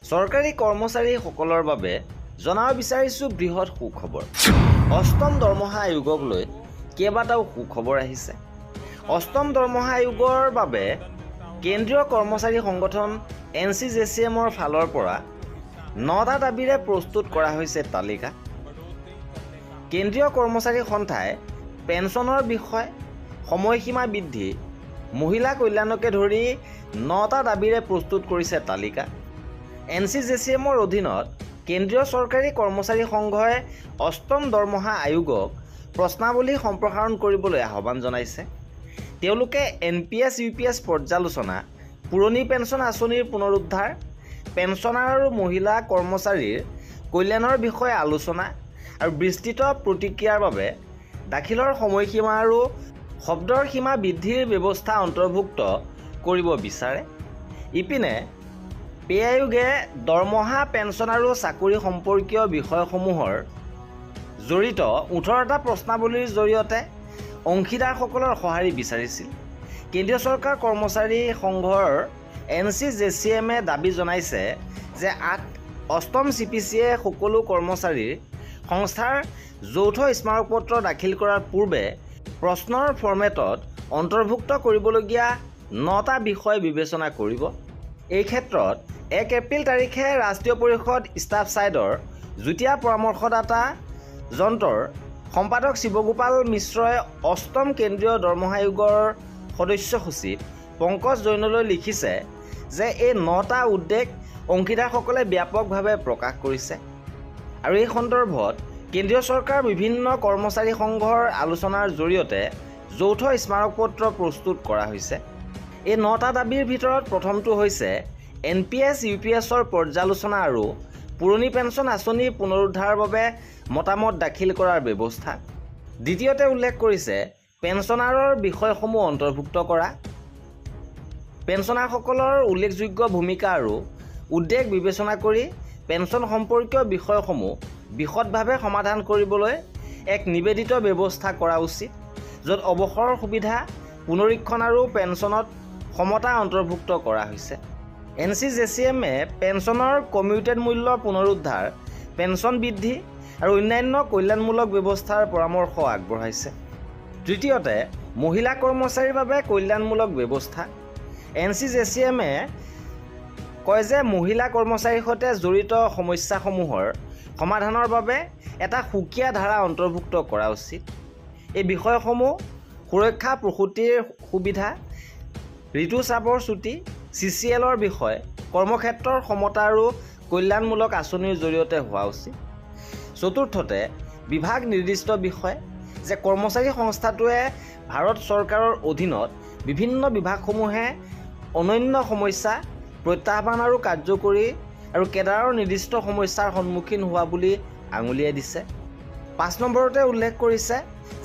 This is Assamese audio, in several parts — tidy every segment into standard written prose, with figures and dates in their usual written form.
চৰকাৰী কৰ্মচাৰীসকলৰ বাবে জনাব বিচাৰিছোঁ বৃহৎ সুখবৰ। অষ্টম দৰমহা আয়োগক লৈ কেইবাটাও সুখবৰ আহিছে। অষ্টম দৰমহা আয়োগৰ বাবে কেন্দ্ৰীয় কৰ্মচাৰী সংগঠন NCJCMৰ ফালৰ পৰা 9টা দাবীৰে প্ৰস্তুত কৰা হৈছে তালিকা। কেন্দ্ৰীয় কৰ্মচাৰী সন্থাই পেঞ্চনৰ বিষয়, সময়সীমা বৃদ্ধি, মহিলা কল্যাণকে ধৰি 9টা দাবীৰে প্ৰস্তুত কৰিছে তালিকা। NCJCMৰ অধীনত কেন্দ্ৰীয় চৰকাৰী কৰ্মচাৰী সংঘই অষ্টম দৰমহা আয়োগক প্ৰশ্নাৱলী সম্প্ৰসাৰণ কৰিবলৈ আহ্বান জনাইছে। তেওঁলোকে NPS UPS পৰ্যালোচনা, পুৰণি পেঞ্চন আঁচনিৰ পুনৰুদ্ধাৰ, পেঞ্চনাৰ আৰু মহিলা কৰ্মচাৰীৰ কল্যাণৰ বিষয়ে আলোচনা আৰু বিস্তৃত প্ৰতিক্ৰিয়াৰ বাবে দাখিলৰ সময়সীমা আৰু শব্দৰ সীমা বৃদ্ধিৰ ব্যৱস্থা অন্তৰ্ভুক্ত কৰিব বিচাৰে। ইপিনে পে আয়োগে দৰমহা, পেঞ্চন আৰু চাকৰি সম্পৰ্কীয় বিষয়সমূহৰ জড়িত 18টা প্ৰশ্নাৱলীৰ জৰিয়তে অংশীদাৰসকলৰ সঁহাৰি বিচাৰিছিল। কেন্দ্ৰীয় চৰকাৰ কৰ্মচাৰী সংঘৰ NCJCMে দাবী জনাইছে যে অষ্টম CPCয়ে সকলো কৰ্মচাৰীৰ সংস্থাৰ যৌথ স্মাৰকপত্ৰ দাখিল কৰাৰ পূৰ্বে প্ৰশ্নৰ ফৰ্মেটত অন্তৰ্ভুক্ত কৰিবলগীয়া 9টা বিষয় বিবেচনা কৰিব। এই ক্ষেত্ৰত 1 এপ্ৰিল তাৰিখে ৰাষ্ট্ৰীয় পৰিষদ ষ্টাফ ছাইডৰ যুটীয়া পৰামৰ্শদাতা যন্ত্ৰৰ সম্পাদক শিৱগোপাল মিশ্ৰই অষ্টম কেন্দ্ৰীয় দৰমহা আয়োগৰ সদস্য সচিব পংকজ জৈনলৈ লিখিছে যে এই 9টা উদ্বেগ অংশীদাৰসকলে ব্যাপকভাৱে প্ৰকাশ কৰিছে আৰু এই সন্দৰ্ভত কেন্দ্ৰীয় চৰকাৰ বিভিন্ন কৰ্মচাৰী সংঘৰ আলোচনাৰ জৰিয়তে যৌথ স্মাৰকপত্ৰ প্ৰস্তুত কৰা হৈছে। এই 9টা দাবীৰ ভিতৰত প্ৰথমটো হৈছে NPS UPSৰ পৰ্যালোচনা আৰু পুৰণি পেঞ্চন আঁচনি পুনৰুদ্ধাৰৰ বাবে মতামত দাখিল কৰাৰ ব্যৱস্থা। দ্বিতীয়তে উল্লেখ কৰিছে পেঞ্চনাৰৰ বিষয়সমূহ অন্তৰ্ভুক্ত কৰা, পেঞ্চনাৰসকলৰ উল্লেখযোগ্য ভূমিকা আৰু উদ্বেগ বিবেচনা কৰি পেঞ্চন সম্পৰ্কীয় বিষয়সমূহ বিশদভাৱে সমাধান কৰিবলৈ এক নিবেদিত ব্যৱস্থা কৰা উচিত, য'ত অৱসৰৰ সুবিধা, পুনৰীক্ষণ আৰু পেঞ্চনত সমতা অন্তৰ্ভুক্ত কৰা হৈছে। NCJCMে পেঞ্চনৰ কমিউটেড মূল্য পুনৰুদ্ধাৰ, পেঞ্চন বৃদ্ধি আৰু অন্যান্য কল্যাণমূলক ব্যৱস্থাৰ পৰামৰ্শ আগবঢ়াইছে। তৃতীয়তে মহিলা কৰ্মচাৰীৰ বাবে কল্যাণমূলক ব্যৱস্থা। NCJCMে কয় যে মহিলা কৰ্মচাৰীৰ সৈতে জড়িত সমস্যাসমূহৰ সমাধানৰ বাবে এটা সুকীয়া ধাৰা অন্তৰ্ভুক্ত কৰা উচিত। এই বিষয়সমূহ সুৰক্ষা, প্ৰসূতিৰ সুবিধা, ঋতুস্ৰাৱৰ ছুটি, CCLৰ বিষয়, কৰ্মক্ষেত্ৰৰ সমতা আৰু কল্যাণমূলক আঁচনিৰ জৰিয়তে হোৱা উচিত। চতুৰ্থতে বিভাগ নিৰ্দিষ্ট বিষয় যে কৰ্মচাৰী সংস্থাটোৱে ভাৰত চৰকাৰৰ অধীনত বিভিন্ন বিভাগসমূহে অনন্য সমস্যা, প্ৰত্যাহ্বান আৰু কাৰ্যকৰী আৰু কেডাৰৰ নিৰ্দিষ্ট সমস্যাৰ সন্মুখীন হোৱা বুলি আঙুলিয়াই দিছে। 5 নম্বৰতে উল্লেখ কৰিছে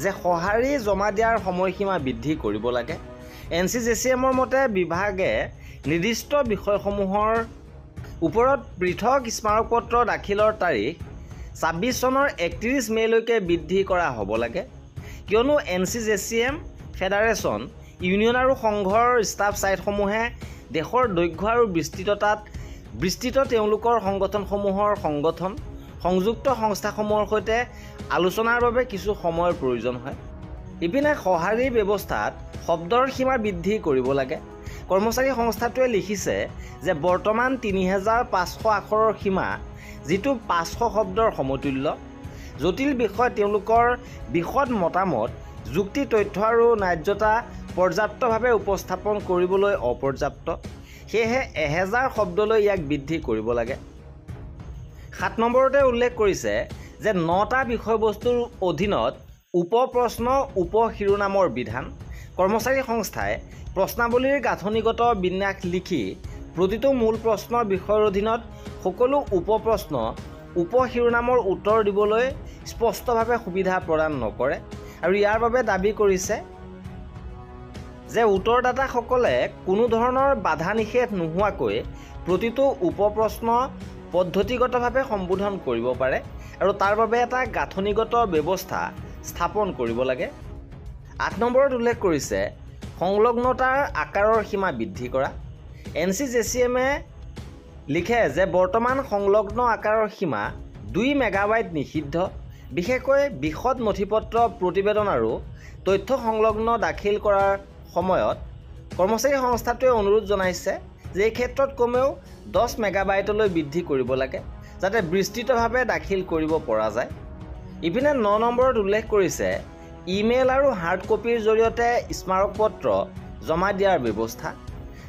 যে সঁহাৰি জমা দিয়াৰ সময়সীমা বৃদ্ধি কৰিব লাগে। NCJCMৰ মতে বিভাগে নিৰ্দিষ্ট বিষয়সমূহৰ ওপৰত পৃথক স্মাৰকপত্ৰ দাখিলৰ তাৰিখ 26 চনৰ 31 মে'লৈকে বৃদ্ধি কৰা হ'ব লাগে, কিয়নো NCJCM, ফেডাৰেশ্যন, ইউনিয়ন আৰু সংঘৰ ষ্টাফ ছাইটসমূহে দেশৰ দৈৰ্ঘ্য আৰু বিস্তৃত তেওঁলোকৰ সংগঠনসমূহৰ সংযুক্ত সংস্থাসমূহৰ সৈতে আলোচনাৰ বাবে কিছু সময়ৰ প্ৰয়োজন হয়। ইপিনে সঁহাৰি ব্যৱস্থাত শব্দৰ সীমা বৃদ্ধি কৰিব লাগে। কৰ্মচাৰী সংস্থাটোৱে লিখিছে যে বৰ্তমান 3500 আখৰৰ সীমা, যিটো 500 শব্দৰ সমতুল্য। জটিল বিষয় তেওঁলোকৰ বিশদ মতামত, যুক্তি, তথ্য আৰু ন্যায্যতা পৰ্যাপ্তভাৱে উপস্থাপন কৰিবলৈ অপৰ্যাপ্ত। সেয়েহে 1000 শব্দলৈ ইয়াক বৃদ্ধি কৰিব লাগে। 7 নম্বৰতে উল্লেখ কৰিছে যে 9টা বিষয়বস্তুৰ অধীনত উপপ্ৰশ্ন, উপশিৰোনামৰ বিধান। কৰ্মচাৰী সংস্থাই প্ৰশ্নাৱলীৰ গাঁথনিগত বিন্যাস লিখি প্ৰতিটো মূল প্ৰশ্নৰ বিষয়ৰ অধীনত সকলো উপপ্ৰশ্ন, উপশিৰোনামৰ উত্তৰ দিবলৈ স্পষ্টভাৱে সুবিধা প্ৰদান নকৰে আৰু ইয়াৰ বাবে দাবী কৰিছে যে উত্তৰদাতাসকলে কোনো ধৰণৰ বাধা নিষেধ নোহোৱাকৈ প্ৰতিটো উপপ্ৰশ্ন পদ্ধতিগতভাৱে সম্বোধন কৰিব পাৰে আৰু তাৰ বাবে এটা গাঁথনিগত ব্যৱস্থা স্থাপন কৰিব লাগে। 8 নম্বৰত উল্লেখ কৰিছে সংলগ্নতাৰ আকাৰৰ সীমা বৃদ্ধি কৰা। NCJCMে লিখে যে বৰ্তমান সংলগ্ন আকাৰৰ সীমা 2 মেগাবাইট নিষিদ্ধ। বিশেষকৈ বিশদ নথিপত্ৰ প্ৰতিবেদন আৰু তথ্য সংলগ্ন দাখিল কৰাৰ সময়ত কৰ্মচাৰী সংস্থাটোৱে অনুৰোধ জনাইছে যে এই ক্ষেত্ৰত কমেও 10 মেগাবাইটলৈ বৃদ্ধি কৰিব লাগে যাতে বিস্তৃতভাৱে দাখিল কৰিব পৰা যায়। ইপিনে 9 নম্বৰত উল্লেখ কৰিছে ইমেইল আৰু হাৰ্ড কপিৰ জৰিয়তে স্মাৰকপত্ৰ জমা দিয়াৰ ব্যৱস্থা।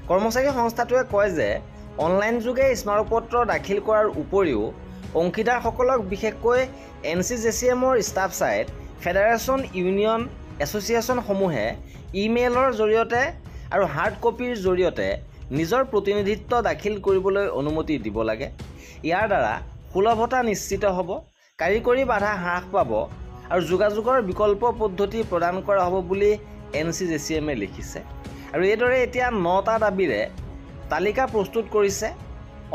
কৰ্মচাৰী সংস্থাটোৱে কয় যে অনলাইন যোগে স্মাৰকপত্ৰ দাখিল কৰাৰ উপৰিও অংশীদাৰসকলক বিশেষকৈ NCJCMৰ ষ্টাফ ছাইট ফেডাৰেশ্যন ইউনিয়ন এছ'চিয়েশ্যনসমূহে ইমেইলৰ জৰিয়তে আৰু হাৰ্ড কপিৰ জৰিয়তে নিজৰ প্ৰতিনিধিত্ব দাখিল কৰিবলৈ অনুমতি দিব লাগে। ইয়াৰ দ্বাৰা সুলভতা নিশ্চিত হ'ব, কাৰিকৰী বাধা হ্ৰাস পাব আৰু যোগাযোগৰ বিকল্প পদ্ধতি প্ৰদান কৰা হ'ব বুলি NCJCMে লিখিছে। আৰু এইদৰে এতিয়া 9টা দাবীৰে তালিকা প্ৰস্তুত কৰিছে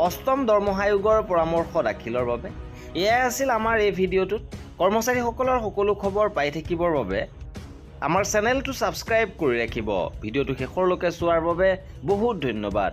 8ম দৰমহা আয়োগৰ পৰামৰ্শ দাখিলৰ বাবে। এয়াই আছিল আমাৰ এই ভিডিঅ'টোত। কৰ্মচাৰীসকলৰ সকলো খবৰ পাই থাকিবৰ বাবে আমাৰ চেনেলটো ছাবস্ক্ৰাইব কৰি ৰাখিব। ভিডিঅ'টো শেষৰলৈকে চোৱাৰ বাবে বহুত ধন্যবাদ।